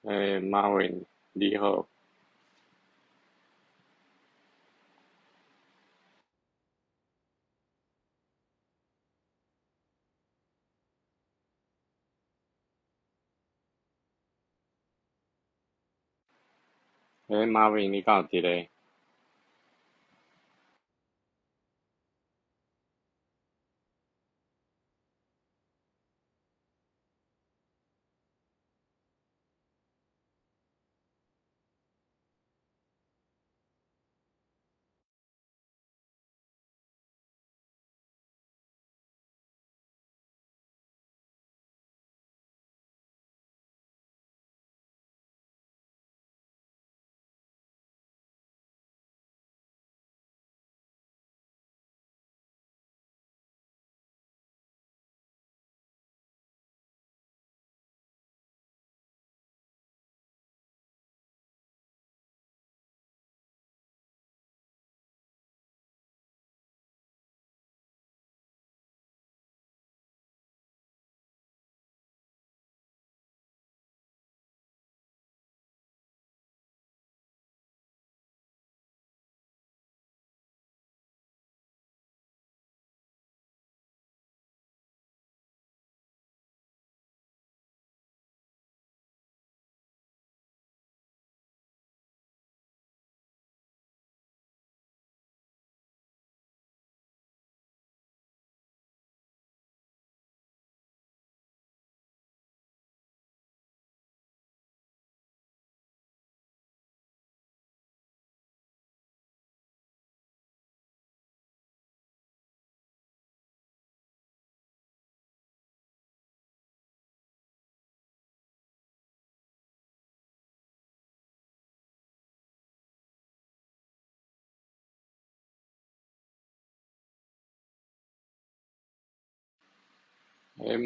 马文你好，马文你敢有伫咧？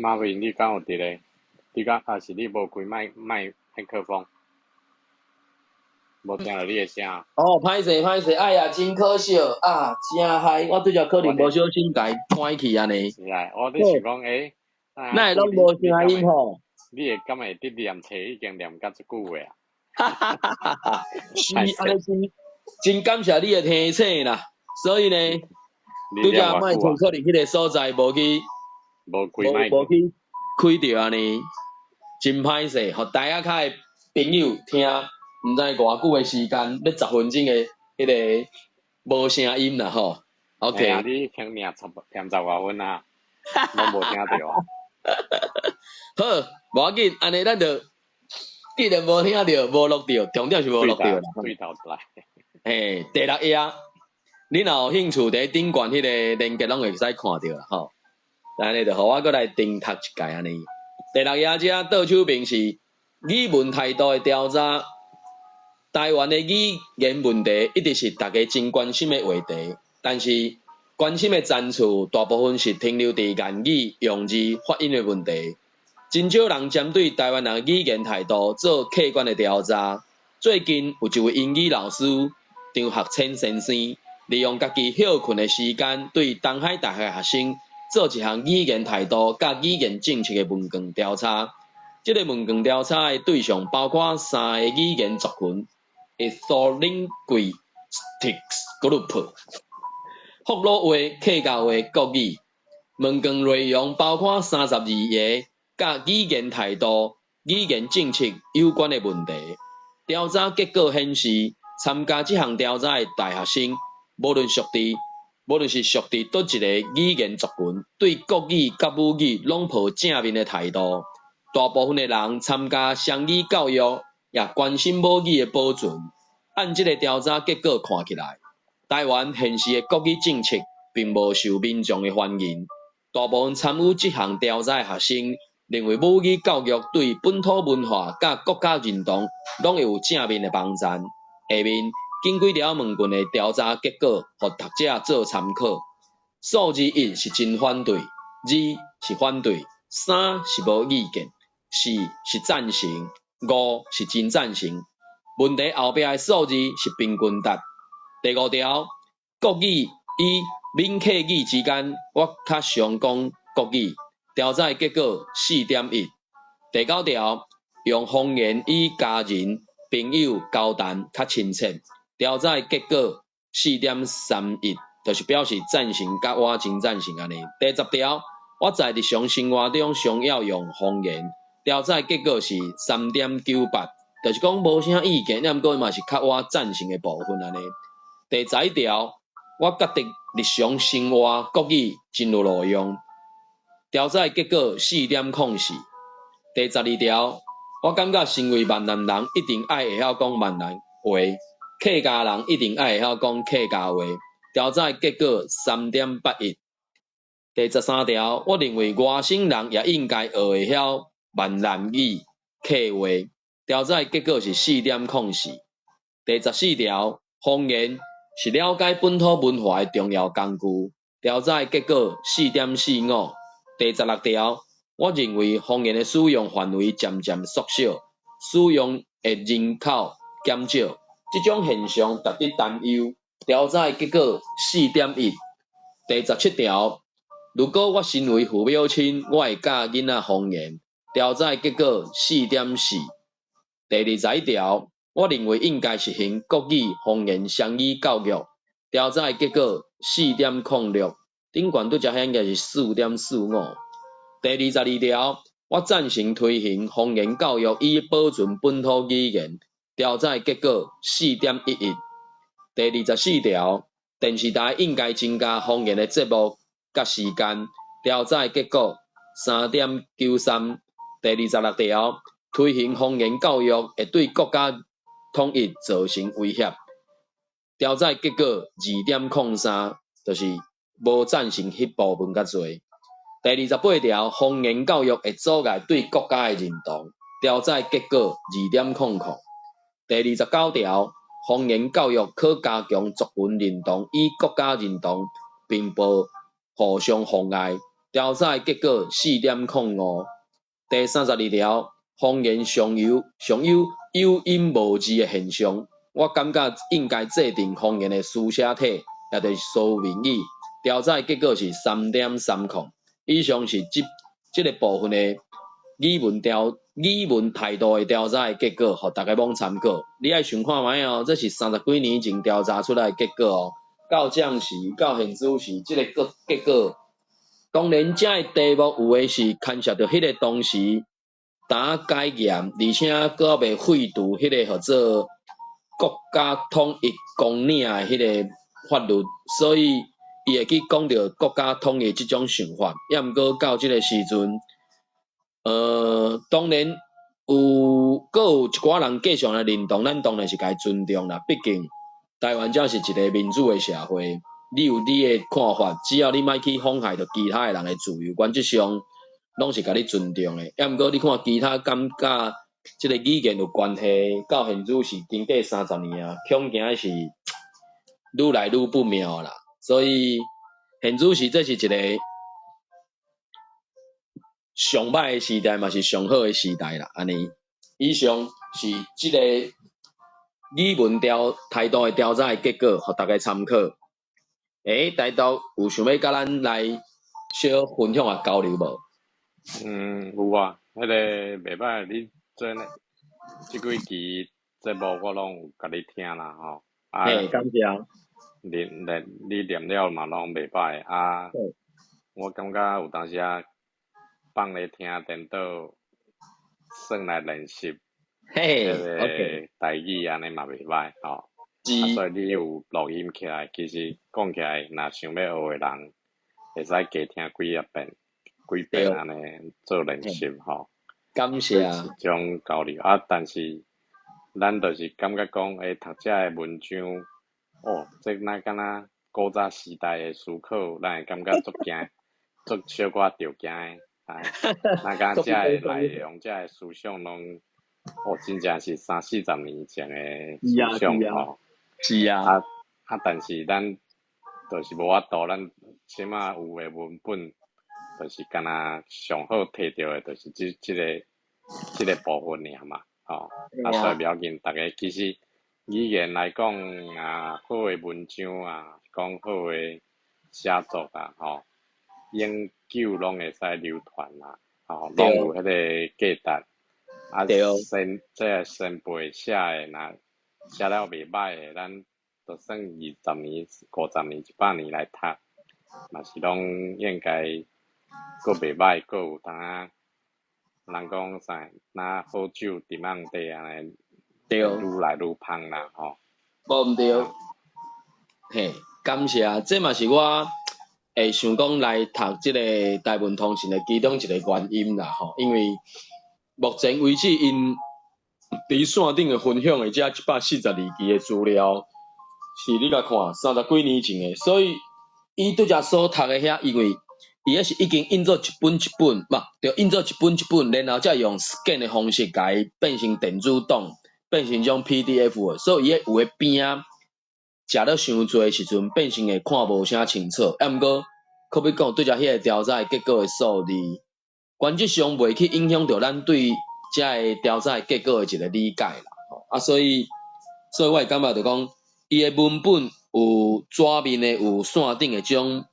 马文你敢有伫咧？你敢是你无开麦克风，无听到你的声？哦，歹势，哎呀，真可惜啊，真害，我对着可能无小心甲伊关去安尼。是啊，我咧想讲，哪会拢无声音吼？你会敢会伫念册已经念甲即久个啊？是安尼真感谢你的提醒啦。所以呢，拄则麦克可能迄个所在无去开着安尼，真歹势，互大家较的朋友听，毋知偌久的时间，要10分钟的迄个无声音啦吼。OK。啊，你听命听10外分啊，拢无听着啊。好，无要紧，安尼咱就既然无听着，无录着，重点是无录着啦。对头来。嘿，第6页，你若有兴趣，伫顶悬迄个链接拢会使看着啦吼。安尼就互我过来订读一届安尼。第6页遮倒手边是语文态度的调查。台湾的语言问题一直是大家真关心的话题，但是关心的层次大部分是停留伫言语、用字、发音的问题。真少人针对台湾人语言态度做客观的调查。最近有一位英语老师张学清先生，利用家己休困的时间，对东海大学学生做一项语言态度甲语言政策的问卷调查。这个问卷调查的对象包括3个语言族群 ：Ethnolinguistics Group、福佬话、客家话、国语。问卷内容包括32个甲语言态度、语言政策有关的问题。调查结果显示，参加这项调查的大学生，无论是属伫倒一个语言族群，对国语甲母语拢抱正面的态度。大部分的人参加双语教育，也关心母语的保存。按这个调查结果看起来，台湾现时的国语政策并无受民众的欢迎。大部分参与这项调查的学生认为，母语教育对本土文化甲国家认同拢会有正面的帮助。下面根据条问卷的调查结果，互读者做参考。数字1是真反对，2是反对，3是无意见，4是赞成，5是真赞成。问题后壁的数字是平均值。第5条，国语与闽客语之间，我较常讲国语。调查的结果4.1。第9条，用方言与家人、朋友交谈较亲切。调查结果4.31，就是表示赞成甲我真赞成安尼。第10条，我在日常生活中常要用方言。调查结果是3.98，就是讲无啥意见，毋过嘛是较我赞成的部分安尼。第11条，我觉得日常生活国语真有路用。调查结果4.04。第12条，我感觉身为闽南人一定爱会晓讲闽南话，客家人一定爱会晓讲客家话。调查结果3.81。第13条，我认为外省人也应该学会晓闽南语、客话。调查结果是4.04。第14条，方言是了解本土文化的重要工具。调查结果4.45。第16条，我认为方言的使用范围渐渐缩小，使用的人口减少，这种现象值得担忧。调查结果4.1。第17条，如果我身为父母亲，我会教囡仔方言。调查结果4.4。第21条，我认为应该实行国语方言双语教育。调查结果4.06。顶悬拄则遐应该是4.45。第22条，我赞成推行方言教育以保存本土语言。调查结果4.11。第24条，电视台应该增加方言的节目甲时间。调查结果3.93。第26条，推行方言教育会对国家统一造成威胁。调查结果2.03，就是无赞成迄部分较侪。第28条，方言教育会阻碍对国家的认同。调查结果2.00。第29条，方言教育可加强族群认同与国家认同，并无互相妨碍。调查结果4.05。第32条，方言常有有音无字的现象，我感觉应该制定方言的书写体，也就是所有民语。调查结果是3.30。以上是这个部分的语文态度的调查的结果，互大家罔参考。你爱想看卖哦，这是30几年前调查出来的结果哦。到这时，到现在时，这个结果，当然这个题目有的是牵涉到迄个当时打改验，而且搁未废除迄个叫做国家统一纲领的迄个法律，所以伊会去讲到国家统一这种想法。也毋过到这个时阵，当然搁有一寡人继续来认同，咱当然是该尊重啦。毕竟台湾才是一个民主的社会，你有你的看法，只要你莫去妨害到其他的人的自由，原则上拢是甲你尊重的。也毋过你看其他感觉这个语言有关系，到现在是经过30年啊，恐惊是愈来愈不妙啦。所以现在是这是一个上歹的时代，嘛是上好的时代啦。安尼，以上是这个语文态度的调查的结果，互大家参考。台道有想要甲咱来小分享啊交流无？有啊，迄个袂歹，你做即几期节目我拢有甲你听啦吼。感谢。你念了嘛，拢袂歹啊。我感觉有当时啊，放咧听电脑，算来练习迄个台语安尼嘛袂歹吼。所以你有录音起来，其实讲起来，若想要学的人，会使加听几遍安尼做练习吼。感谢。是一种交流啊，但是咱就是感觉讲，读这的文章，这哪敢若古早时代的思考，咱会感觉足惊，足小可着惊的。哪敢这的内容，这的思想拢，真正是30-40年前的思想吼。是啊。但是咱就是无法度，咱起码有诶文本，就是敢若上好摕到诶，就是即个部分尔嘛，吼。所以不要紧，大家其实语言来讲啊，好诶文章啊，讲好诶写作啊，吼，永久拢会使流传啦，吼，拢有迄个价值先辈写诶，若写了袂歹诶，咱就算20年、50年、100年来读，嘛是拢应该阁袂歹，阁有当啊。人讲啥？若好酒伫网底安尼，愈来愈芳啦吼。无毋对，嘿，感谢，这嘛是我会想讲来读即个台文通信的其中一个原因啦吼，因为目前为止因伫线顶的分享的这142期的资料，是你来看30几年前的，所以伊拄则所读的遐，因为伊迄是已经印做一本一本，着印做一本一本，然后再用 scan 的方式甲伊变成电子档，变成种 PDF 的，所以伊有诶边啊，食了伤侪的时阵，变成会看无啥清楚。啊，毋过可比讲对着迄个调查结果的数字，原则上袂去影响到咱对遮个调查结果的一个理解啦。啊，所以我会感觉着讲，伊的文本有纸面的，有线顶的种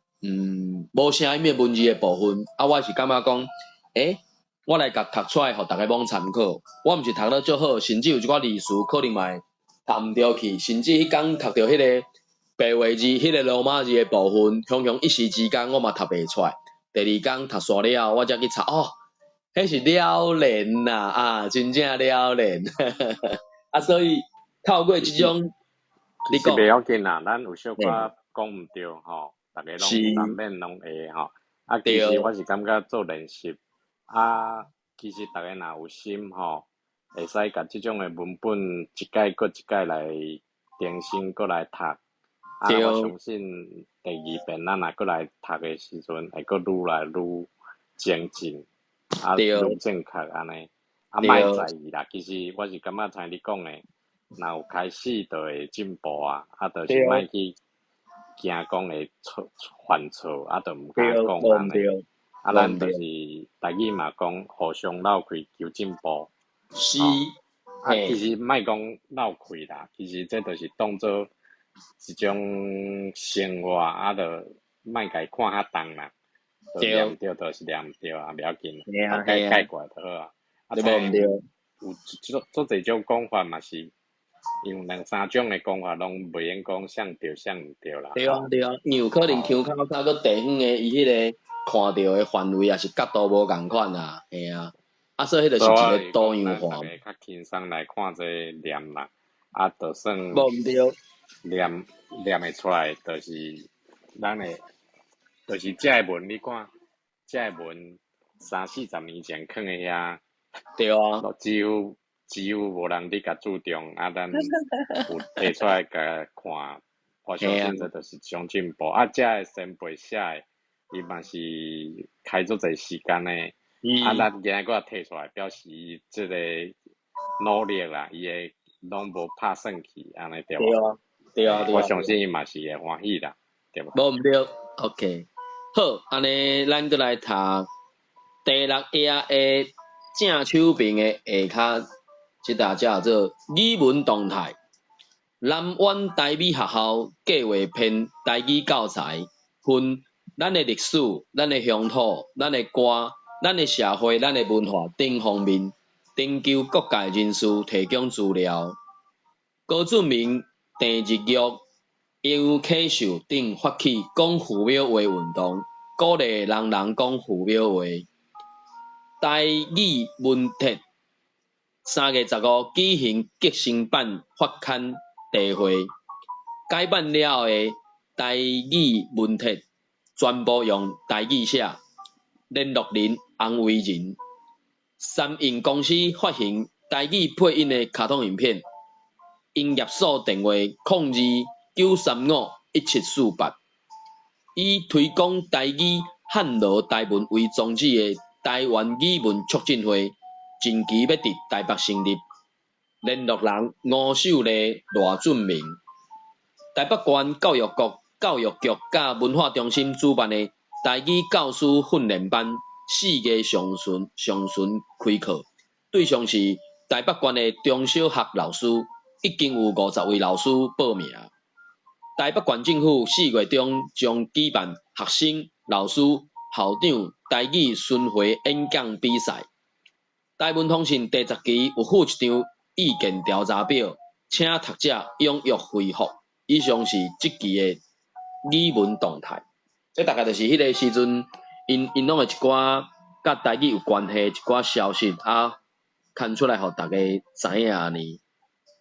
无声音的文字的部分。啊，我是感觉讲，我来甲读出来，互大家罔参考。我毋是读得足好，甚至有一寡字词可能嘛读毋着去，甚至迄天读着迄个白话字、迄个罗马字的部分，雄一时之间我嘛读袂出来。第二天读煞了，我才去查，迄是了然呐，啊，真正了然，啊，所以透过即种，你讲袂要紧啦，咱有小可讲毋对吼，逐个拢难免拢会吼。啊，其实我是感觉做练习，啊，其实逐个若有心吼，会使甲即种诶文本一届搁一届来更新，搁来读。啊，我相信第二遍咱若搁来读诶时阵，会搁愈来愈精进，啊，愈正确安尼。啊，莫在意啦。其实我是感觉像你讲诶，若有开始就会进步啊。啊，就是莫去惊讲会犯错，啊，就毋敢讲安尼。啊，咱就是台语嘛讲，互相闹开求进步。是。啊，其实莫讲闹开啦，其实这就是当做一种生活，啊，就莫家看较重啦。念着就是念着啊，袂要紧，改过就好啊。啊，有做侪种讲法嘛是用2-3种的讲法，拢袂用讲像对像毋对啦。对啊，因为有可能腔口较搁地方的，伊迄个看到的范围也是角度无共款啊，嘿啊。啊，所以迄就是一个多样化。较轻松来看这念啦，啊，就算念会出来，就是咱的，就是这个文，你看，这个文30-40年前囥的遐，对啊，几乎无人伫甲注重，啊，咱有摕出来甲看，我相信这就是一种进步。啊，这个先辈写的，伊嘛是开足侪时间的。啊，咱今仔个摕出来，表示伊即个努力啦，伊会拢无拍算去，安尼对无？对啊，我相信伊嘛是会欢喜啦，对无？无毋对 ，OK， 好，安尼咱搁来读第6页的正手边的下骹，即搭叫做语文动态。南苑台美学校计划编台语教材，分咱的历史、咱的乡土、咱的歌、咱的社会、咱的文化等方面，征求各界人士提供资料。高俊明、郑日玉、杨启秀等发起讲父母话运动，鼓励人人讲父母话。台语文体3月15举行革新版发刊大会，改版了后的台语文体全部用台语写。联络人洪伟仁，三印公司发行台语配音的卡通影片，营业所电话02-935-1748，以推广台语汉罗台文为宗旨的台湾语文促进会，近期要伫台北成立。联络人吴秀丽、罗俊明。台北县教育局甲文化中心主办的台语教师训练班4月上旬开课，对象是台北县的中小学老师，已经有50位老师报名。台北县政府4月中将举办学生、老师、校长台语巡回演讲比赛。台文通信第10期有附一张意见调查表，请读者踊跃回复。以上是这期的语文动态。这大概就是迄个时阵，因拢有一寡甲台语有关系一寡消息牵出来，互大家知影呢。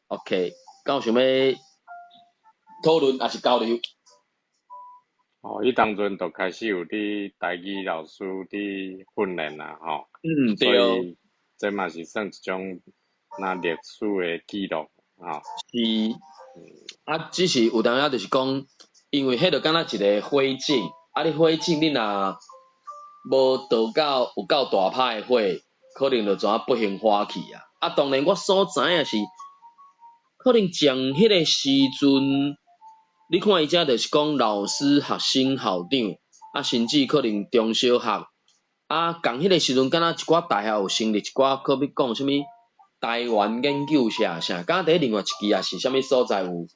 OK， 有想要讨论还是交流？伊当阵就开始有伫台语老师伫训练啦，吼。对。所以这嘛是算一种历史的记录，吼。是。只是有当仔就是讲，因为迄就敢若一个火警，你火警你若无倒到有够大歹的火，可能就怎不幸花去啊。当然我所知影是，可能从迄个时阵，你看伊遮就是讲老师、学生、校长，甚至可能中小学，共迄个时阵，敢若一寡大学有成立一寡，可要讲啥物台湾研究社啥，敢若伫另外一期也是啥物所在有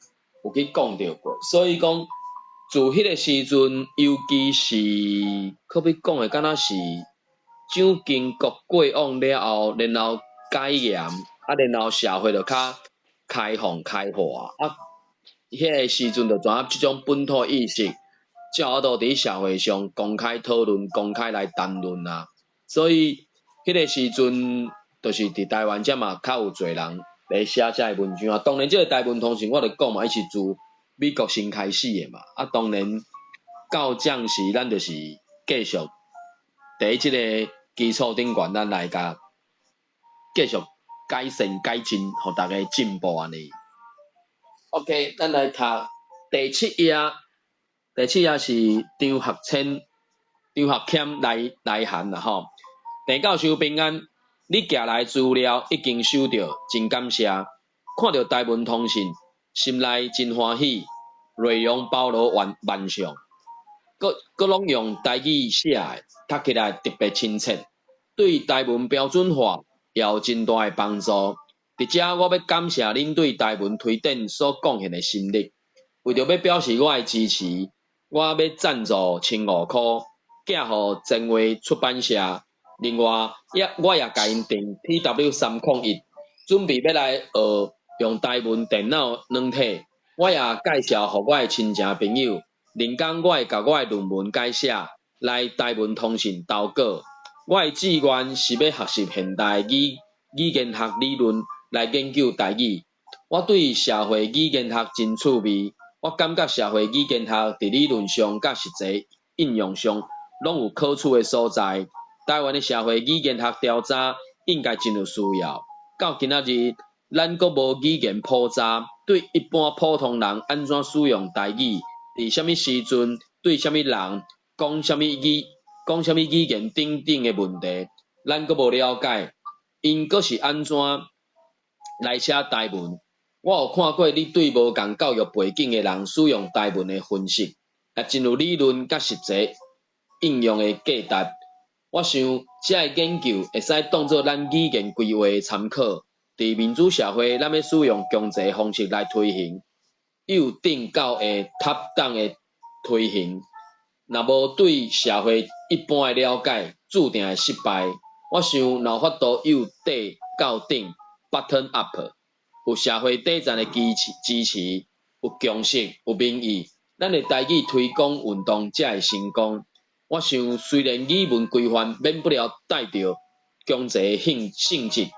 去讲到过。所以讲，自迄个时阵，尤其是可要讲的，敢若是蒋经国过往了后，然后改严，然后社会就较开放开化，迄个时阵就怎即种本土意识，才有法度伫社会上公开讨论、公开来谈论啊。所以迄个时阵，就是伫台湾遮嘛较有侪人来写遮个文章啊。当然，即个台文通信我著讲嘛，伊是自美国先开始的嘛。当然到将时，咱就是继续伫即个基础顶悬，咱来甲继续改善改进，互大家进步安尼。OK， 咱来读第7页。第7页是张学谦来函啦吼。郑教授平安，你寄来资料已经收到，真感谢。看到台文通信，心内真欢喜，内容包罗万象，佮拢用台语写的，读起来特别亲切，对台文标准化也有真大的帮助。伫遮我要感谢恁对台文推展所贡献的心力。为着要表示我的支持，我要赞助1500块，寄互前卫出版社。另外，我也甲因订 TW301，准备要来学用台文电脑软体。我也介绍互我的亲戚朋友，另讲我会甲我的论文改写来台文通信投稿。我的志愿是要学习现代语言学理论来研究台语。我对社会语言学真趣味，我感觉社会语言学伫理论上甲实际应用上拢有可取的所在。台湾的社会语言学调查应该真有需要。到今仔日，咱阁无语言普查，对一般普通人安怎使用台语，伫啥物时阵，对啥物人讲啥物语言等等的问题，咱阁无了解，因阁是安怎来写台文。我有看过你对无共教育背景的人使用台文的分析，也真有理论甲实际应用的价值。我想这个研究会使当作咱语言规划的参考，伫民主社会，咱要使用经济方式来推行，由顶到下恰当的推行。若无对社会一般的了解，注定会失败。我想若有法度由底到顶 bottom up， 有社会底层的支持，有共识，有民意，咱的台语推广运动才会成功。我想，虽然语文规范免不了带着经济性质，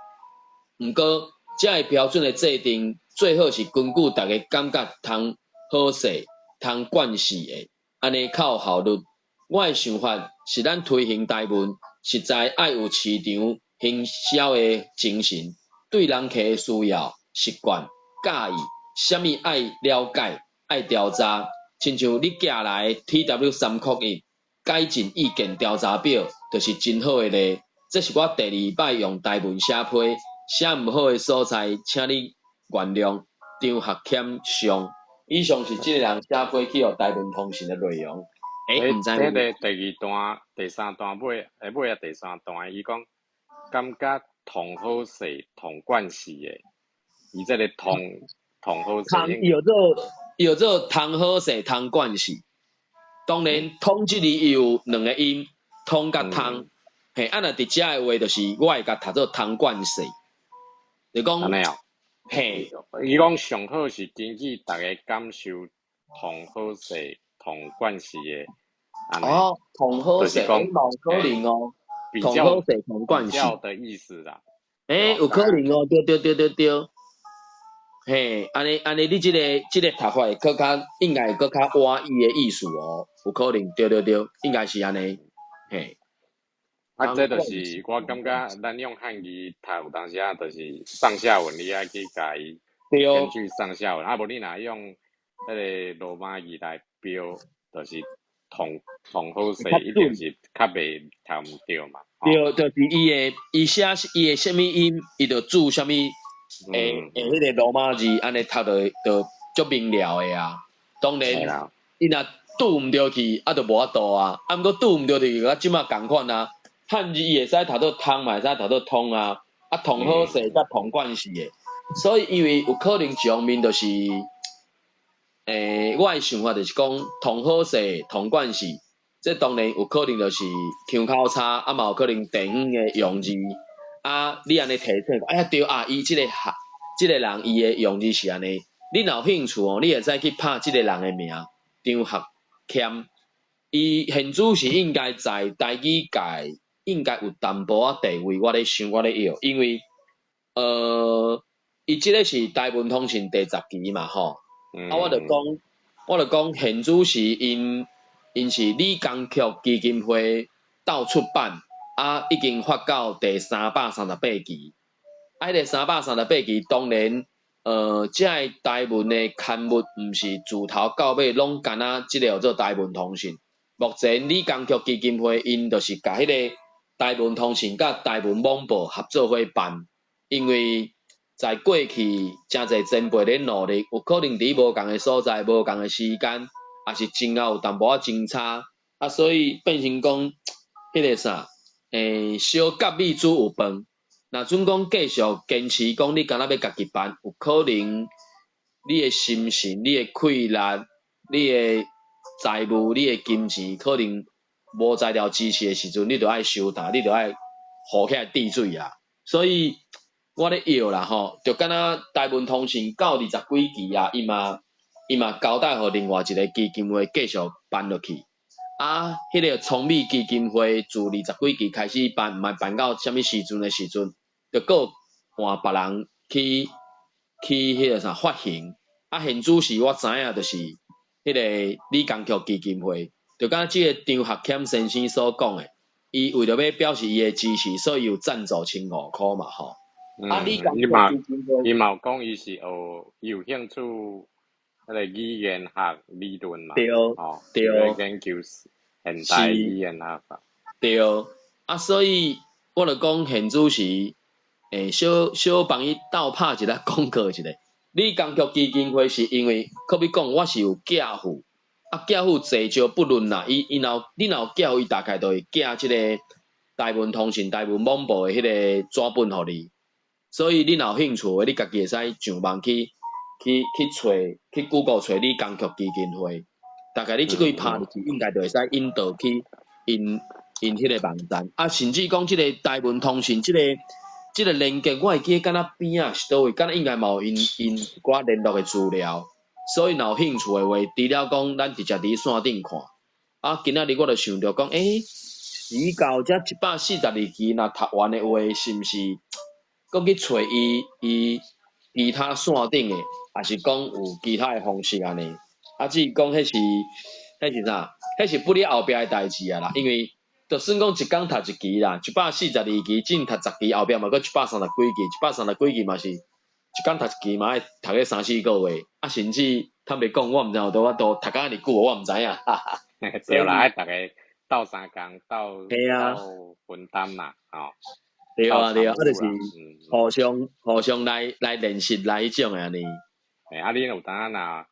毋过这个标准的制定，最好是根据大家感觉通好势、通惯势的，安尼较有效率。我的想法是，咱推行台文，实在爱有市场行销的精神，对人客的需要、习惯、介意，啥物爱了解、爱调查，亲像你寄来的 TW301。改进意见调查表就是真好的例，这是我第2摆用台文写批，写毋好的所在，请你原谅。张学谦上，以上是这个人写批去予台文通信的内容。毋知这个第2段、第3段尾啊第3段，伊讲感觉同好势、同惯势的，伊这个同好势，有做同好势、同惯势。当然，通即里有2个音，通甲通，嘿，若伫遮诶话，就是我会甲读做通贯式，就讲，安尼哦。嘿，伊讲上好是根据大家感受同好势、同关系诶，安尼。哦，同好势，就是讲，有可能哦，比同好较势同关系，的意思啦。有可能哦，对。嘿，安尼，你即个读法会搁较应该会搁较歪伊诶意思哦，有可能，对，应该是安尼，嘿。这就是我感觉咱用汉语读有当时啊，就是上下文你爱去甲伊根据上下文，无你若用迄个罗马语来标，就是同好势，一定是较袂读毋对嘛。对，就是伊写伊诶啥物音，伊就注啥物迄个罗马字，安尼读就足明了诶啊。当然，伊若拄毋着去，就无法度啊。毋过拄毋着去，甲即马共款啊。汉字伊会使读做通嘛，会使读做通啊。同好势甲同关系诶，所以因为有可能一方面就是我诶想法就是讲同好势同关系。这当然有可能就是腔口差，嘛有可能地方诶用字，你安尼提醒，哎呀对啊，伊即个人伊诶用字是安尼，你若有兴趣哦，你会使去拍即个人诶名，张学谦，伊现主是应该在台语界应该有淡薄仔地位，我咧想我咧摇，因为伊即个是台文通信第10期嘛吼，我就讲现主是因是理工局基金会斗出版，已经发到第338期。迄个338期当然，遮个台文的刊物毋是自头到尾拢干即个叫做台文通信。目前理工局基金会因就是甲迄个台文通信甲台文网报合作伙办，因为在过去真侪前辈咧努力，有可能伫无共的所在、无共的时间，也是前后有淡薄仔前差，所以变成讲迄个啥，小甲米煮有饭。若准讲继续坚持讲你敢若要家己办，有可能你的心神、你的气力、你的财务、你的金钱，可能无材料支持的时阵，你就爱收摊，你就爱付起来滴水啊。所以我咧摇啦吼，就敢若台文通信到20几期啊，伊嘛交代互另外一个基金会继续办落去。迄个聪美基金会自20几期开始办，毋知办到啥物时阵的时阵，就搁换别人去迄个啥发行。现主是我知影就是迄个理工局基金会，就敢即个张学谦先生所讲的，伊为着要表示伊的支持，所以有赞助1500块嘛吼。理工局基金会，伊嘛有讲伊是有兴趣迄个语言学理论嘛，对，研究现代语言学法。对，所以我就讲现主是小帮伊斗拍一个广告一下。理工局基金会是因为可比讲我是有寄付，寄付济少不论啦，你若有寄付，伊大概就会寄即个台文通信、台文网报的迄个纸本互你。所以你若有兴趣的，你家己会使上网去找，去 Google 找理工局基金会，大概你即个拍入去，应该就会使引导去因迄个网站。甚至讲即个台文通信即个连接，我会记敢若边啊是倒位，敢若应该嘛有因一寡联络的资料。所以若有兴趣的话，除了讲咱直接伫线顶看，今仔日我就想着讲，时到这142期，若读完的话，是毋是搁去找伊其他线顶的，还是讲有其他的方式安尼？至于讲迄是啥？迄是不离后壁的代志啊啦，因为就算讲一工读一期啦，142期正读10期，后壁嘛搁130几期，130几期嘛是一工读一期嘛，爱读个3-4个月，甚至坦白讲，我毋知有法度读甲尼久，我毋知影，哈哈。对啦，爱逐个斗3工，斗分担嘛，吼。对啊，就是互相来练习来迄种安尼。你有当若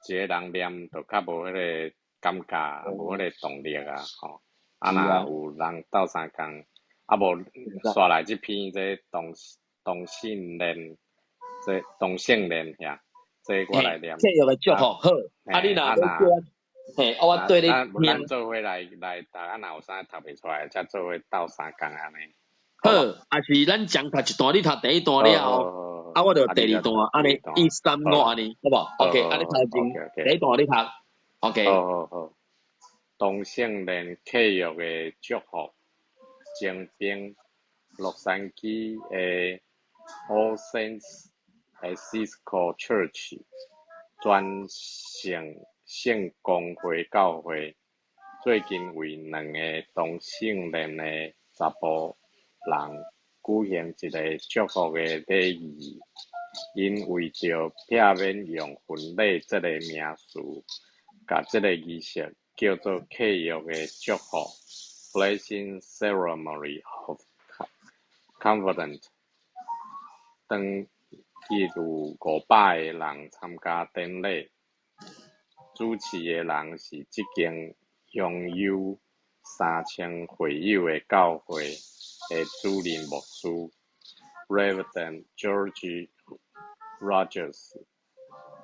一个人念，就较无迄个感觉，无迄个动力啊，吼。若有人斗3工，无刷来即篇这同性恋，这同性恋遐，这我来念。继续来祝福好。你若要嘿，我对你咱做伙来，大家若有啥读袂出来，才做伙斗3工安尼。好，也是咱讲读一段，你读第一段了后，我就第二段，安尼1、3、5安尼，好不好 ？OK，安尼头前第一段你读 ，OK。好。同性恋契约的祝福，征兵洛杉矶的 All Saints Episcopal Church 专性公会教会，最近为2个同性恋的查甫人举行一个祝福的礼仪，因为着避免用婚礼这个名词，甲这个仪式叫做契约的祝福 （Blessing Ceremony of Covenant）。当日有500个人参加典礼，主持的人是这间拥有3000会友的教会的主任牧师 Reverend George Rogers。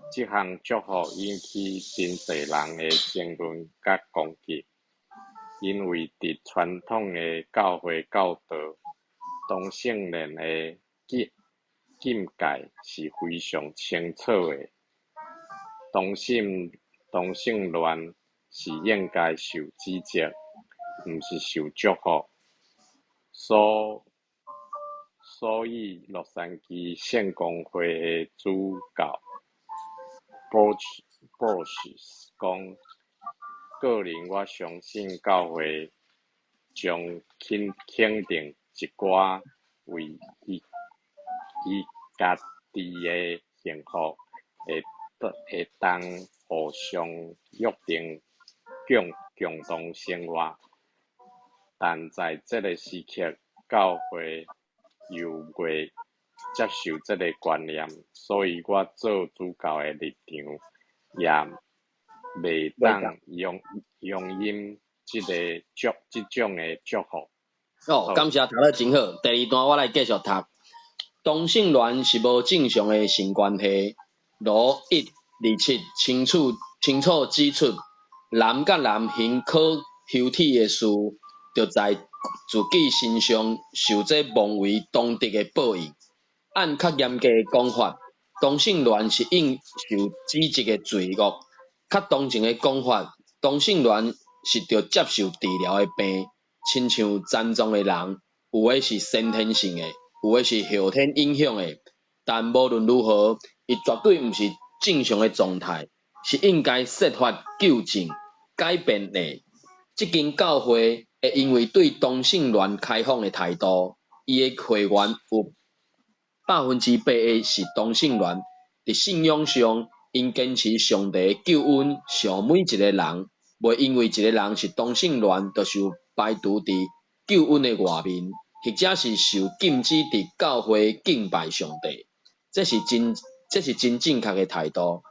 这项祝福引起真侪人的争论甲攻击，因为伫传统的教会教导，同性恋的禁戒是非常清楚的。同性恋是应该受指责，毋是受祝福。所以洛杉矶圣公会的主教 Bush 讲，个人我相信教会将肯定一寡为伊家己的幸福会当互相约定共同生活，但在这个时刻，教会又未接受这个观念，所以我做主教的立场也袂当用因这种的祝福。感谢读得真好。第2段我来继续读。同性恋是无正常的性关系，如127清楚指出，男甲男行可休体的事，就在自己身上受这妄为当得的报应。按较严格的讲法，同性恋是应受指责的罪恶。较同情的讲法，同性恋是着接受治疗的病，亲像残障的人，有的是先天性的，有的是后天影响的。但无论如何，伊绝对毋是正常的状态，是应该设法纠正、改变的。这间教会会因为对同性恋开放的态度，伊的会员有100%的是同性恋，伫信仰上，因坚持上帝的救恩上每一个人，袂因为一个人是同性恋，就受排除伫救恩的外面，或者是受禁止伫教会敬拜上帝。这是真正确的态度。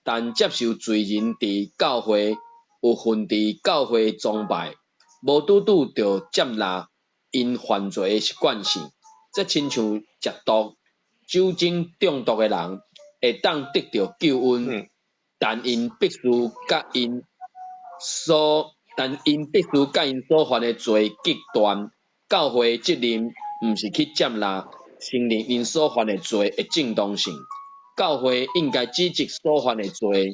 但接受罪人伫教会有份伫教会崇拜，无拄着接纳因犯罪的习惯性，这亲像食毒、酒精中毒的人会当得到救恩，但因必须甲因所犯的罪极端。教会的责任毋是去接纳、承认因所犯的罪的正当性。教会应该指责所犯的罪，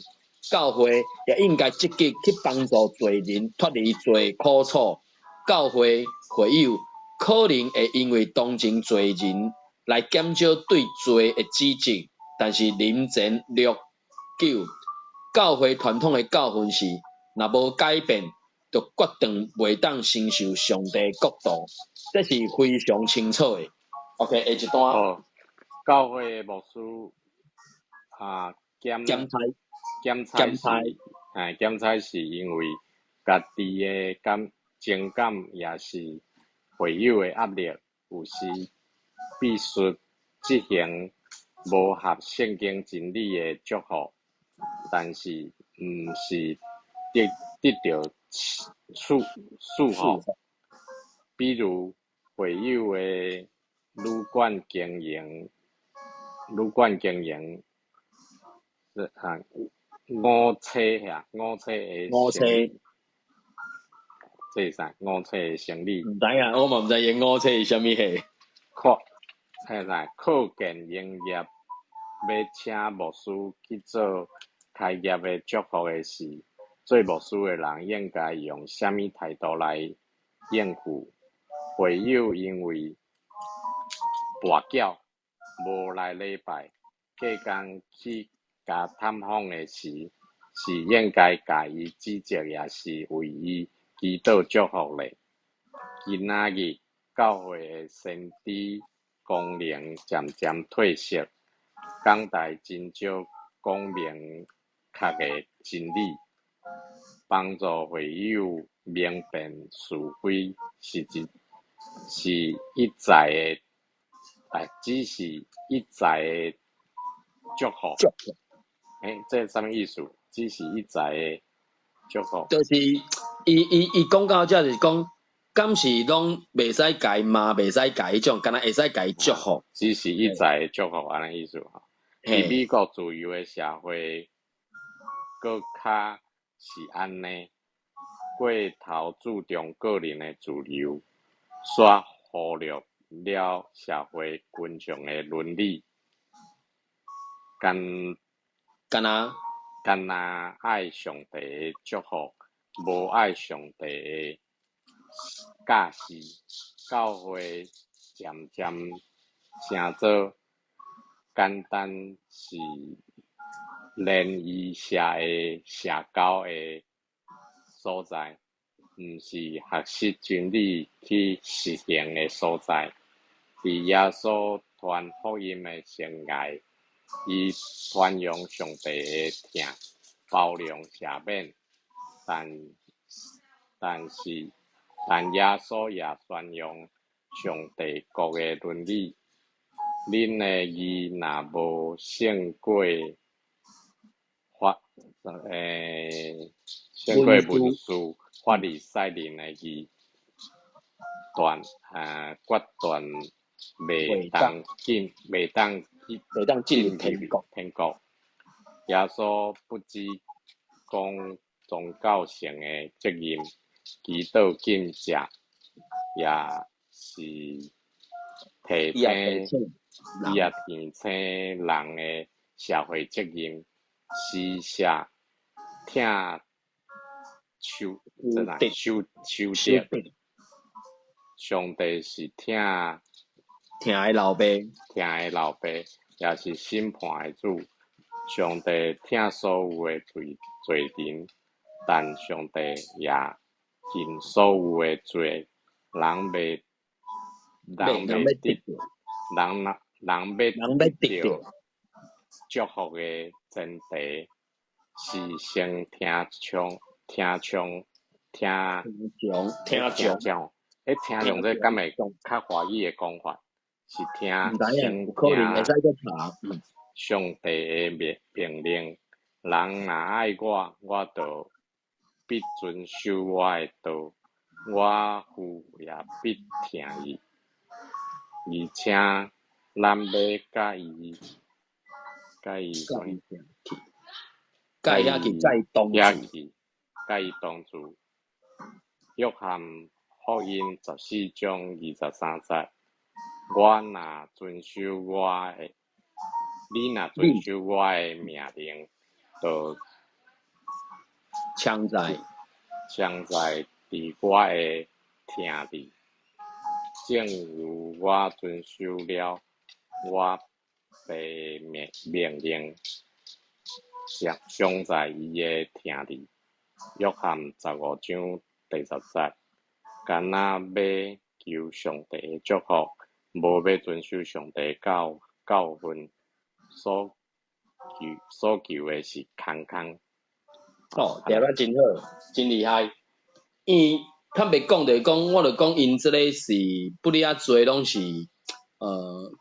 教会也应该积极去帮助罪人脱离罪苦楚。教会会友可能会因为同情罪人来减少对罪的指责，但是临前略久，教会传统的教训是，若无改变，就决定袂当承受上帝国度，这是非常清楚的。OK， 下一段。教会的牧师检采是因为家己的情感也是会友的压力，有时必须执行无合圣经真理的祝福，但是毋是得到束缚。比如会友的旅馆经营五车遐，五车的行李，这是啥？五车的行李。唔知啊，我嘛唔知伊五车是啥物货。迄啥？课建营业要请牧师去做开业的祝福的事，做牧师的人应该用啥物态度来应付？会友因为跋筊无来礼拜，隔工去甲探访的时，是应该甲伊指责，也是为伊祈祷祝福咧。今仔日教会的先知功能渐渐退色，讲台真少讲明确的真理，帮助会友明辨是非，是一再的，只是一再的祝福。这是啥物意思？只是一再的祝福。就是伊讲到遮就是讲，敢是拢袂使甲伊骂，袂使甲伊种，敢若会使甲伊祝福。只是一再的祝福安尼意思吼。伫美国自由的社会，搁较是安尼，过头注重个人的自由，煞忽略了社会群众的伦理。敢若爱上帝的祝福，无爱上帝的教示，教会渐渐成做简单是联谊社的社交的所在，毋是学习真理去实行的所在。伫耶稣传福音的生涯，伊传扬上帝的疼、包容、赦免，但耶稣也宣扬上帝国的伦理。恁的义若无胜过文书法律赛人的义，决断袂当进入天国。耶稣不只讲宗教性的责任，祈祷敬食，也是提醒人的社会责任，施舍听修德。上帝是听的老爸，也是审判的主。上帝听所有的罪人，但上帝也见所有的罪，人要得到祝福的前提是先听从。听从这敢会较华语的讲法，是先听上帝的命令。人若爱我就必遵守我的道，我父也必听伊。而且咱要甲伊同住。约翰福音14章23节，你若遵守我的命令，就常在伫我的厅里，正如我遵守了我爸的命令，常在伊的厅里。约翰15章第10节，敢若要求上帝的祝福，无要遵守上帝教训，所求的是空。调得真好，真厉害。伊坦白讲就是讲，我就讲因这个是不哩啊侪拢是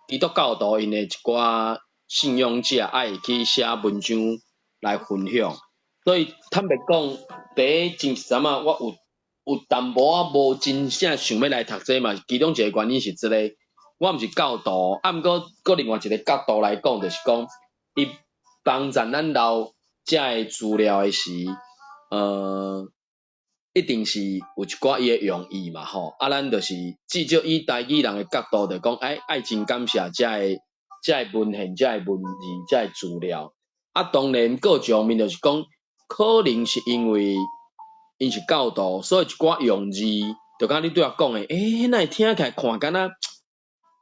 基督教徒因的一寡信仰者爱去写文章来分享。所以坦白讲，第一真是阵啊，我有淡薄仔无真正想要来读这嘛，其中一个原因是这个，我毋是教徒，啊毋过另外一个角度来讲，就是讲伊帮助咱遮个资料诶时，一定是有一寡伊诶用意嘛吼，咱就是至少以台语人诶角度就讲，爱真感谢遮个文献、遮个文字、遮个资料。当然各方面就是讲，可能是因为因是教导，所以一寡用字，就甲你对我讲诶，那会听起来看敢若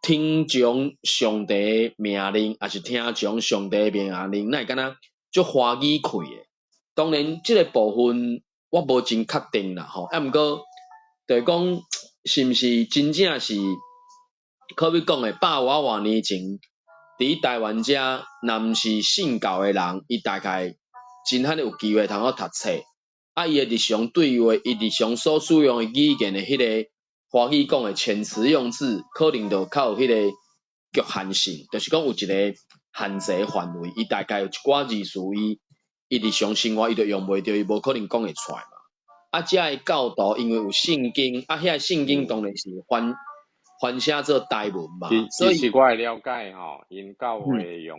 听从上帝命令，还是听从上帝命令，那会敢若足欢喜开诶。当然，即个部分我无真确定啦吼，毋过就是讲是毋是真正是可比讲诶100多年前，伫台湾遮，若毋是信教诶人，伊大概真罕有机会通好读册。伊诶日常对话，伊日常所使用诶语言诶迄个华语讲诶遣词用字，可能就较有迄个局限性，就是讲有一个限制范围，伊大概有一寡字词伊日常生活伊就用袂着，伊无可能讲会出来嘛。遮个教导因为有圣经，遐圣经当然是翻写做台文嘛，所以其实我会了解吼，因教会用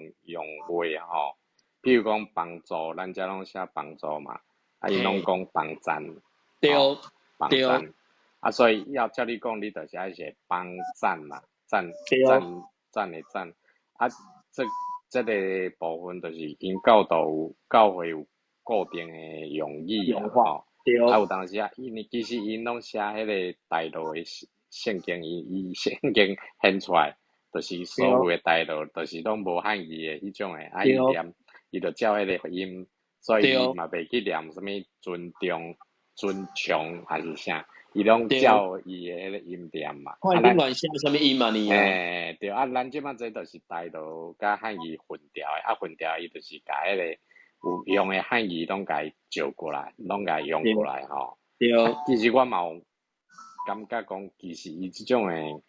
话吼，比如讲帮助，咱遮拢写帮助嘛，因拢讲帮赞，对，帮赞，所以要照你讲，你就是爱写帮赞嘛，赞的赞，这个部分就是因教会有固定的用语啊，吼，有当时其实因拢写迄个大陆的圣经，伊圣经显出来，就是所有的大陆，就是拢无汉语的迄种的，伊念，伊就照迄个发音，所以伊嘛袂去念什么尊重、尊重还是啥，伊拢照伊的迄个音念嘛。看你乱写什么音嘛你啊？对，咱即马这就是大陆甲汉语混调的，混调伊就是甲迄个有用的汉语拢甲伊照过来，拢甲伊用过来吼。对。其实我嘛有感觉讲，其实伊即种诶，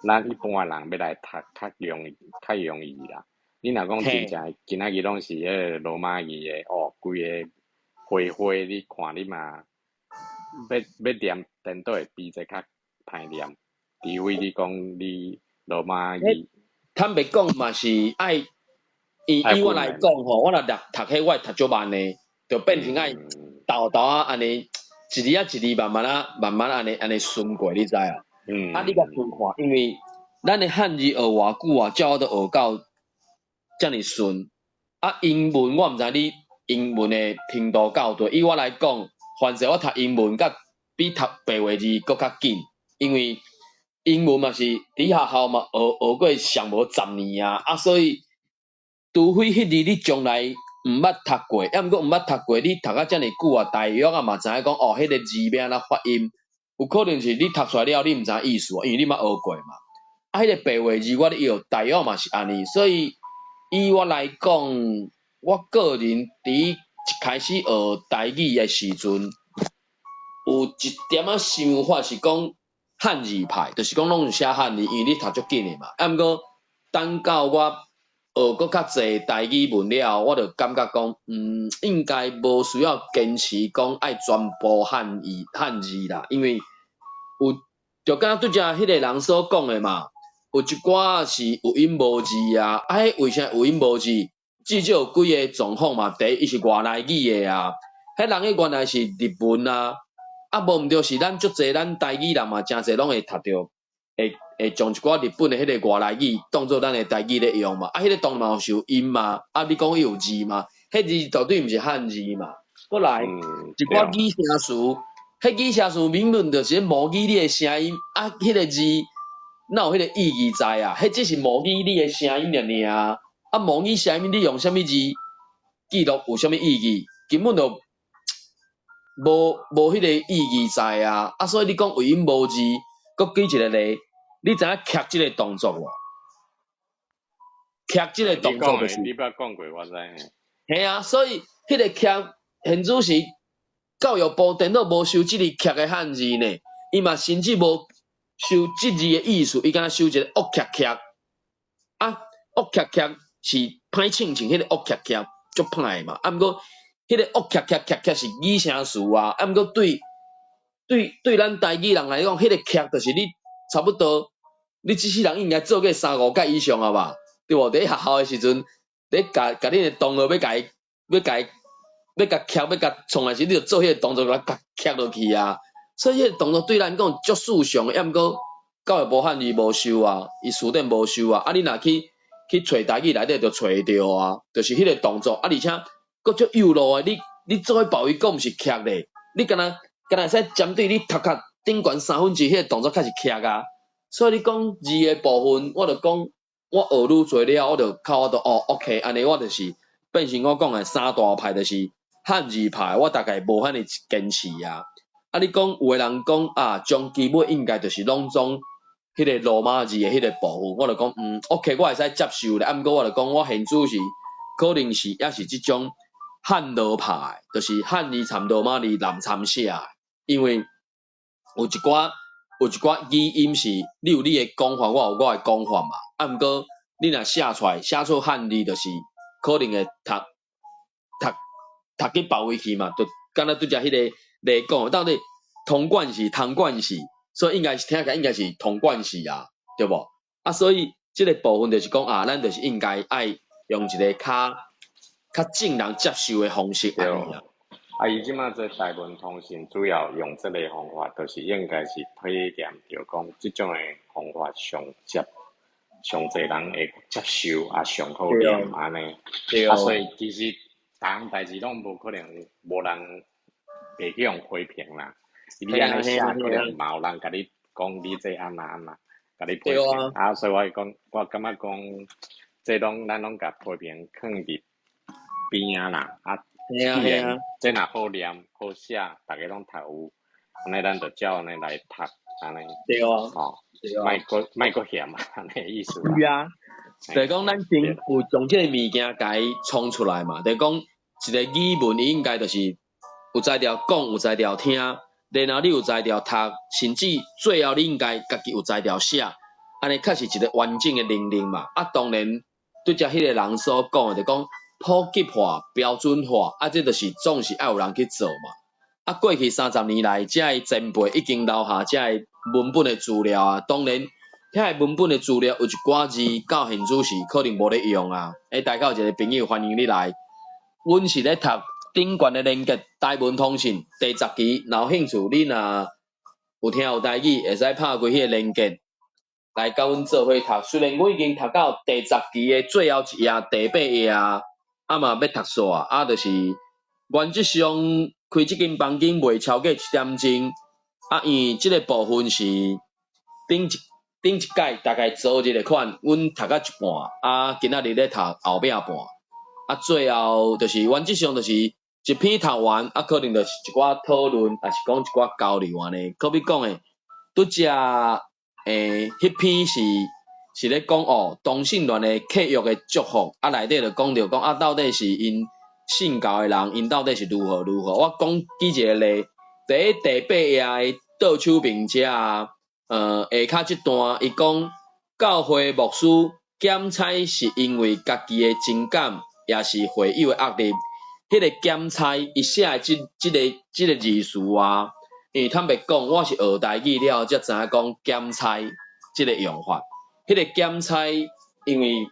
咱一般诶人要来读较容易啦。你若讲真正今仔日拢是迄个罗马语诶，规个花你看你嘛，要念颠倒会比这较歹念，除非你讲你罗马语。坦白讲嘛是爱，以我来讲吼，我若读迄我会读足慢诶，就变成爱豆啊安尼。一字一字慢慢安尼顺过，你知啊？你甲顺看，因为咱的汉字学偌久啊，照我都学到遮尔顺。英文我毋知你英文的程度够多。以我来讲，反正我读英文甲比读白话字搁较紧，因为英文嘛是伫学校嘛学过上无10年啊，所以除非迄字你从来毋捌读过，毋过毋捌读过，你读啊遮尔久啊，大约啊嘛知影讲迄个字要安怎发音，有可能是你读出来了你毋知意思，因为你捌学过嘛。迄个白话字我咧学，大约嘛是安尼，所以以我来讲，我个人伫一开始学台语诶时阵，有一点仔想法是讲汉字派，就是讲拢是写汉字，因为你读足紧诶嘛。毋过等到我学搁较济台语文了，我就感觉讲，应该无需要坚持讲爱全部汉字啦，因为有就敢若拄则迄个人所讲诶嘛，有一寡是有音无字啊，为啥有音无字？至少有几个状况嘛，第一，伊是外来语诶啊，迄人诶原来是日文啊，无毋对是咱足济咱台语人嘛，诚济拢会读着。会将一寡日本的迄个外来语当做咱的台语咧用嘛，迄个当然嘛是有音嘛，你讲伊有字嘛，迄字绝对毋是汉字嘛。过来，一寡语声词，迄语声词明明就是模拟你的声音，迄个字哪有迄个意义在啊？迄只是模拟你的声音尔啊，模拟声音你用啥物字记录有啥物意义？根本就无迄个意义在啊！所以你讲有音无字，搁举一个例。你知影刻即个动作无？刻即个动作就是你捌讲过，我知。嘿啊，所以迄个刻现主是教育部电脑无收即个刻的汉字呢，伊嘛甚至无收即字的意思，伊敢若收一个恶刻刻。恶刻刻是歹称，迄个恶刻刻足歹嘛。毋过迄个恶刻刻是语声词啊。毋过对咱台语人来讲，迄个刻就是你差不多。你即世人应该做过3-5届以上啊吧，对无？伫学校诶时阵，伫甲恁诶同学要甲伊要甲夹要甲创的时，你就做迄个动作来甲夹落去啊。所以迄个动作对咱讲足殊常，抑毋过教育部汉字无收啊，伊书典无收啊。啊，你若去找台语内底就找着啊，就是迄个动作啊，而且佫足幼路的。你做迄鲍鱼讲毋是夹咧，你敢若会使针对你头壳顶悬1/3迄个动作开始夹啊。所以你讲字的部分，我就讲我学愈侪了，我就靠我都OK， 安尼我就是变成我讲的三大派，就是汉字派，我大概无遐尼坚持啊。啊，你讲有的人讲啊，将基本应该就是拢总迄个罗马字的迄个部分，我就讲OK， 我会使接受咧。啊，毋过我就讲我现主是可能是也是即种汉罗派，就是汉字掺罗马字南掺写，因为有一寡语音是你有你的讲法，我有我的讲法嘛。啊，毋过你若写出汉字，就是可能会读去别位去嘛，就敢若拄则迄个来讲，到底同冠是同冠是，所以应该是听起来应该是同冠是啊，对无？啊，所以即个部分就是讲啊，咱就是应该爱用一个较正人接受的方式安尼啦。啊，伊即马做台文通信主要用即个方法，就是应该是体验着讲即种的方法上侪人会接受，啊上好念安尼。啊，所以其实逐项代志拢无可能无人会去用批评啦。你安尼写可能嘛有人甲你讲你这安那，甲你批评。啊，所以我感觉讲，这咱拢甲批评放伫边啊啦。啊，既然这若好念好写，大家拢读有，安尼咱就照安尼来读，安尼。对啊。哦。莫阁嫌啊，安尼意思。是啊。就是讲咱先有将即个物件甲伊创出来嘛，就是讲一个语文应该就是有才调讲，有才调听，然后你有才调读，甚至最后你应该家己有才调写，安尼确实一个完整的能力嘛。啊，当然对只迄个人所讲的，就讲普及化、标准化，啊，这就是总是爱有人去做嘛。啊，过去30年来，这个前辈已经留下这个文本的资料啊，当然。遐个文本的资料有一寡字到现主是可能无咧用啊。大家有一个朋友欢迎你来，阮是咧读顶悬的连结台文通信第10期，若有兴趣你若有听有台语，会使拍开迄个连结来甲阮做伙读。虽然阮已经读到第10期的最后一页、第8页啊，嘛要读煞啊，就是原则上开即间房间袂超过1点钟啊，因为即个部分是顶一届大概昨日的款，阮读到一半，啊，今仔日咧读后壁半，啊，最后就是原则上就是一篇读完，啊，可能就是一寡讨论，也是讲一寡交流安尼。可比讲诶，拄则迄篇是咧讲同性恋的契约的祝福，啊，内底就讲着讲啊，到底是因性交的人，因到底是如何。我讲举一个例，第8页的倒手并者啊。下骹即段，伊讲教会牧师检采是因为家己的情感，也是会友的压力。迄个检采，伊写的即个字词啊，因为坦白讲，我是学台语了，才知影讲检采即个用法。迄个检采，因为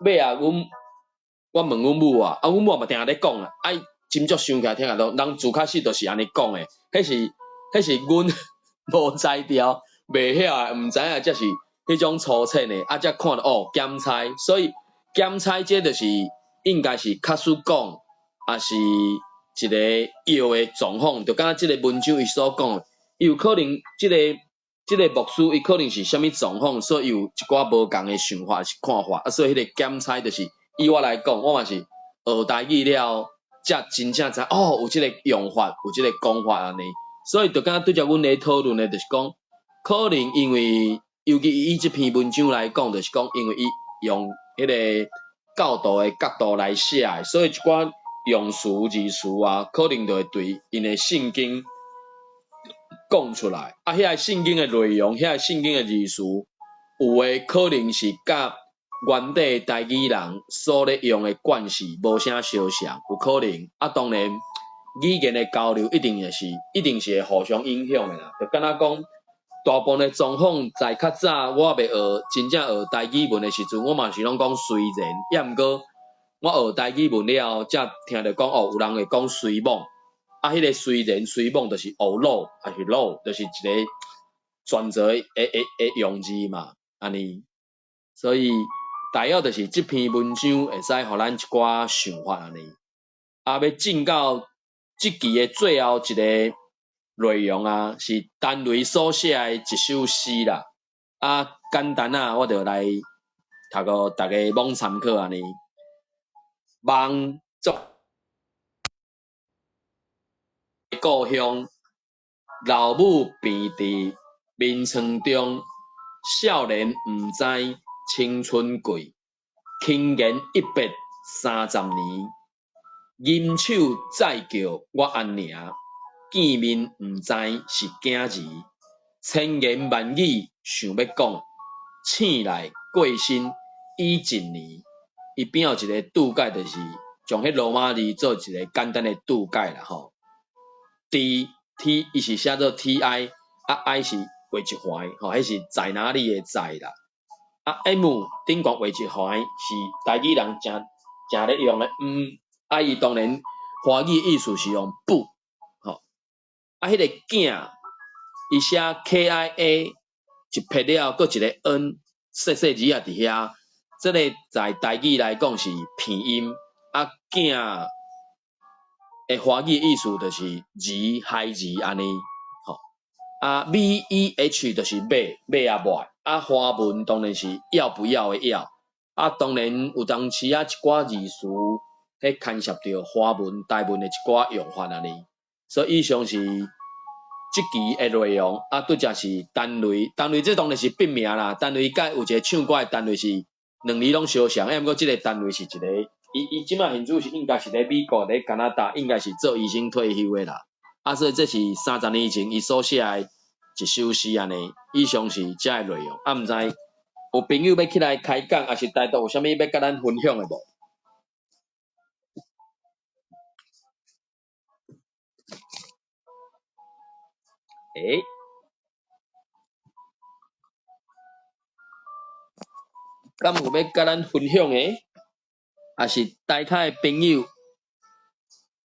尾啊，我问阮母啊，阮母嘛定咧讲啊，真足想起来听下都，人自开始就是安尼讲诶，迄是阮。无才调，袂晓，毋知影，则是迄种粗浅的，才看到检采，所以检采这就是应该是较输讲，也是一个药的状况，就敢若即个文章伊所讲，伊有可能即个牧师伊可能是虾米状况，所以有一寡无共的想法是看法，所以迄个检采就是以我来讲，我嘛是学台语了，才真正知有即个用法，有即个讲法安尼。所以就敢若对着阮咧讨论的，就是讲，可能因为，尤其以即篇文章来讲，就是讲，因为伊用迄个教导的角度来写的，所以一寡用词字词啊，可能就会对因的圣经讲出来。啊，遐个圣经的内容，遐个圣经的字词，有诶可能是甲原底台语人所咧用的惯势无啥相像，有可能。啊，当然。语言的交流一定是会互相影响的啦，就敢若讲大部分的状况在较早我未学真正学台语文的时阵，我嘛是拢讲虽然，也毋过我学台语文了，才听着讲哦，有人会讲水网，啊，迄个虽然水网就是学路还是路，就是一个转折的用字嘛，安尼。所以大约就是这篇文章会使互咱一寡想法安尼。啊，要进到即期的最后一个内容啊，是单雷所写的一首诗啦。啊，简单啊，我就来读个大家罔参考安尼。望作故乡，老母病伫眠床中，少年毋知青春过，轻言130年。吟手再叫我安娘，见面毋知是囝儿。千言万语想要讲，醒来过身已1年。伊边有一个注解，就是将迄罗马字做一个简单的注解啦吼。T 伊是写做 TI， 啊 I 是画一环，吼，迄是在哪里的在啦。啊 M 顶悬画一环是台语人正咧用的啊伊当然华语意思是用不，吼。啊迄个囝，伊写 KIA 一撇了，搁一个 N， 细细字啊伫遐，这个在台语来讲是片音，啊囝的华语意思就是儿孩儿安尼，吼。啊 VEH 就是买啊买，啊花文当然是要不要的要，啊当然有当时啊一寡字词，迄牵涉到花文台文的一寡用法安尼。所以以上是即期的内容，啊拄则是单雷，单雷这当然是笔名啦，单雷甲有一个唱歌的单雷是两字拢相像，毋过即个单雷是一个。伊即摆现主是应该是咧美国咧加拿大，应该是做医生退休的啦。啊，所以这是30年前伊所写的一首诗安尼。以上是遮的内容，啊，毋知有朋友要起来开讲，还是台独有啥物要甲咱分享的无？敢有要甲咱分享的？还是台台的朋友，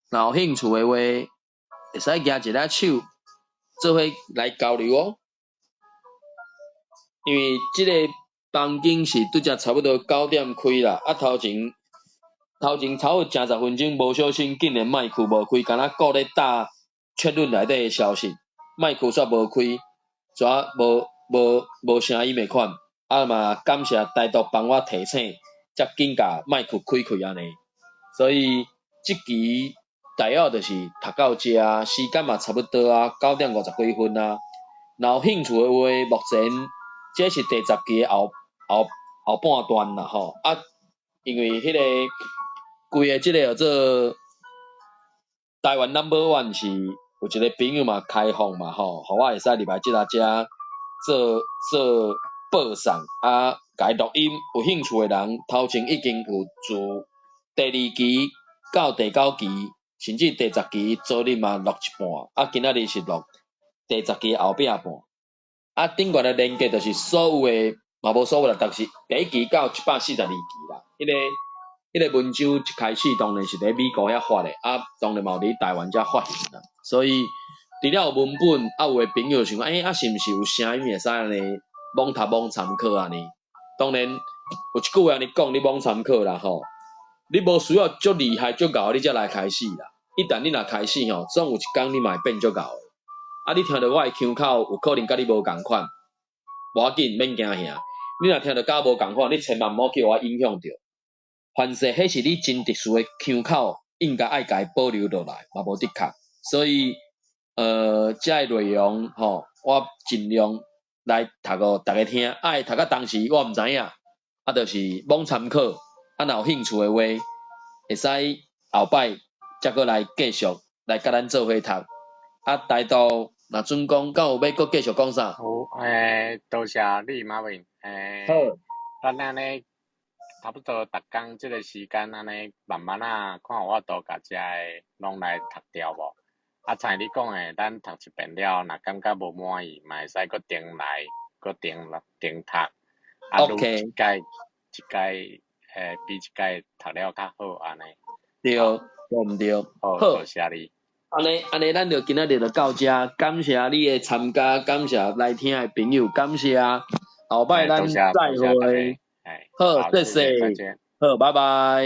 若有兴趣的话，会使举一个手，做伙来交流哦。因为即个房间是拄则差不多9点开啦，啊头前超过正10分钟，无小心竟然麦克无开，敢若顾咧打确认内底的消息，麦克煞无开，遮无声音的款，啊嘛感谢台独帮我提醒，才紧甲麦克开开安尼。所以即期大约就是读到遮，时间嘛差不多啊，9点50几分啊。若有兴趣的话，目前这是第10期的后半段啦吼。啊，因为迄个规个即个叫做台湾 No.1 是有一个朋友嘛开放嘛吼，互我会使入来即搭遮做报送啊，甲伊录音。有兴趣的人头前已经有自第2期到第9期，甚至第10期昨日嘛录一半，啊今仔日是录第10期后壁半。啊顶悬的连结就是所有的嘛无所有啦，但是第1期到142期啦，迄个文章一开始当然是伫美国遐发的，啊当然嘛有伫台湾遮发行啦。所以除了有文本，啊有的朋友想讲，啊是毋是有声音会使安尼罔读罔参考安尼？当然有一句话安尼讲，你罔参考啦吼，你无需要足厉害足够，你才来开始啦。一旦你若开始吼，总有一天你嘛会变足够的。啊，你听到我的腔口，有可能甲你无共款，无要紧，免惊吓。你若听到甲我无共款，你千万毋好叫我影响着。凡是迄是你真特殊的腔口，应该爱家保留落来，嘛无得确。所以，遮个内容吼，我尽量来读互大家听。爱读到当时我毋知影，啊，就是罔参考。啊，若有兴趣的话，会使后摆则过来继续来甲咱做伙读。啊，台独若准讲，敢有要搁继续讲啥？有，多谢你马文，好，咱安尼差不多逐工即个时间安尼慢慢啊，看有法度甲遮个拢来读掉无？啊，像你讲诶，咱读一遍了，若感觉无满意，嘛会使搁重来，搁重读。啊，愈一届比一届读了较好安尼。对，毋对？好，多谢你。安尼，咱就今仔日就到这，感谢你的参加，感谢来听的朋友，感谢，后摆咱再会。好，谢谢，好，拜拜。